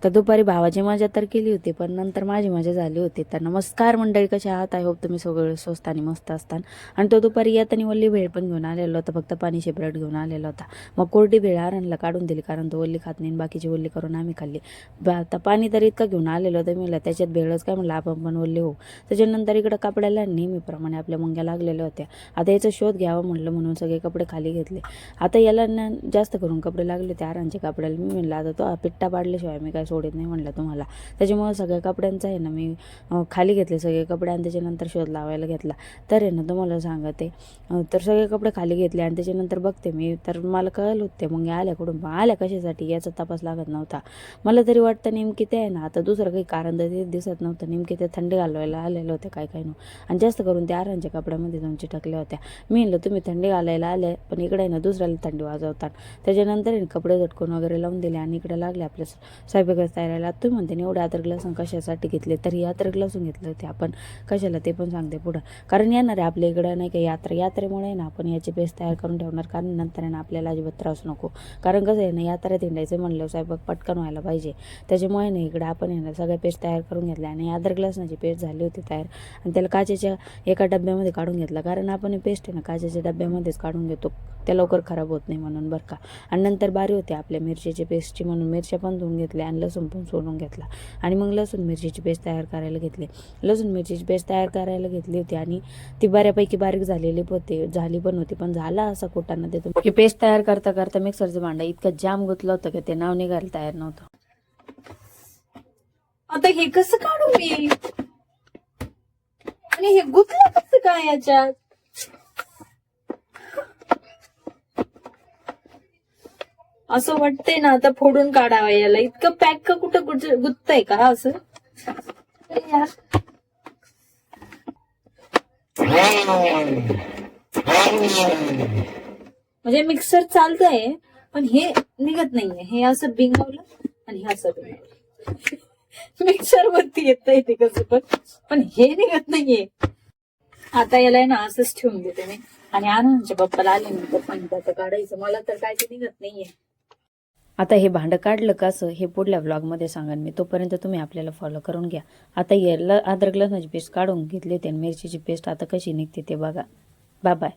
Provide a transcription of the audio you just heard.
तर दुपारी भावाची मजा तर केली होती, पण नंतर माझी मजा झाली होती. तर नमस्कार मंडळी, कशा आहात? आय होप तुम्ही सगळे स्वस्त आणि मस्त असतान. आणि तो दुपारी येताना वल्ली भेळ पण घेऊन आलेला होता, फक्त पाणी शेपरेट घेऊन आलेला होता. मग कोरडी भेळ आरणला काढून दिली, कारण तो वल्ली खात नाही, बाकीची वल्ली करून आम्ही खाल्ली. आता पाणी तर इतकं घेऊन आलेलं होतं, मला त्याच्यात भेळच काय म्हणलं आपण पण वल्ली हो. त्याच्यानंतर इकडं कपड्याला नेहमीप्रमाणे आपल्या मुंग्या लागलेल्या होत्या. आता याचा शोध घ्यावा म्हणलं, म्हणून सगळे कपडे खाली घेतले. आता याला ना जास्त करून कपडे लागले होते आरांच्या कपड्याला. मी म्हणलं आता तो पिट्टा पाडल्याशिवाय मी काय सोडित नाही म्हणलं तुम्हाला. त्याच्यामुळे सगळ्या कपड्यांचा आहे ना मी खाली घेतले सगळे कपडे, आणि त्याच्यानंतर शोध लावायला घेतला. तर आहे ना तुम्हाला सांगते, तर सगळे कपडे खाली घेतले आणि त्याच्यानंतर बघते मी, तर मला कळलं होते मग आल्या कुठून, आल्या कशासाठी याचा तपास लागत नव्हता. मला तरी वाटतं नेमकी ते आहे ना, आता दुसरं काही कारण तर दिसत नव्हतं, नेमके ते थंडी घालवायला आलेलं होते काय काय नो. आणि जास्त करून ते आरांच्या कपड्यामध्ये जाऊन चिटकल्या होत्या. मी म्हणलं तुम्ही थंडी घालायला आले, पण इकडे आहे ना दुसऱ्याला थंडी वाजवतात. त्याच्यानंतर कपडे झटकून वगैरे लावून दिले आणि इकडे लागले आपल्या स्वयंपाकाच्या तयारीला. तुम्ही म्हणते एवढे अद्रक लसूण कशासाठी घेतले, तरी अद्रक लसूण घेतले होते आपण कशाला ते पण सांगते पुढं. कारण येणार आहे आपल्या इकडं नाही का यात्रेमुळे ना आपण याची पेस्ट तयार करून ठेवणार, कारण नंतर ना आपल्याला अजिबात त्रास नको. कारण कसं आहे ना, यात्रेत हिंडायचं म्हणलं स्वयंपाक पटकन व्हायला पाहिजे. त्याच्यामुळे ना इकडे आपण आहे ना सगळ्या पेस्ट तयार करून घेतल्या आणि अद्रक लसणाची पेस्ट झाली होती तयार. आणि त्याला काचेच्या एका डब्यामध्ये काढून घेतला, कारण आपण ही पेस्ट आहे ना काचेच्या डब्यामध्येच काढून घेतो, त्या लवकर खराब होत नाही म्हणून बरं का. आणि नंतर बारी होते आपल्या मिरचीची पेस्टची, म्हणून मिरच्या पण धुवून घेतल्या आणि लसूण पण सोडून घेतला. आणि मग लसूण मिरचीची पेस्ट तयार करायला घेतली. लसूण मिरचीची पेस्ट तयार करायला घेतली होती आणि ती बऱ्यापैकी बारीक झाली पण होती, पण झाला असा कुटाणा देतो की पेस्ट तयार करता करता मिक्सरचं भांडं इतकं जाम गुतलं होतं की ते नाव निघायला तयार नव्हतं. आता हे कसं काढू मी, आणि हे गुतलं कसं काय याच्यात? असं वाटतंय ना आता फोडून काढावं याला. इतकं पॅक का कुठं गुततंय का असं यार? म्हणजे मिक्सर चालतंय पण हे निघत नाहीये. हे असं बिंगवलं आणि हे असं बिंगवलं. मिक्सर वरती येतंय ते कसं पण हे निघत नाहीये. आता याला ना असंच ठेवून देते मी, आणि आनंदच्या पप्पाला आले नंतर पण काढायचं. मला तर काय ते निघत नाहीये. आता हे भांडं काढलं कसं हे पुढल्या व्लॉगमध्ये सांगेन मी, तोपर्यंत तुम्ही आपल्याला फॉलो करून घ्या. आता याला अद्रक लसणाची पेस्ट काढून घेतली होती आणि मिरचीची पेस्ट आता कशी निघते ते बघा. Bye bye.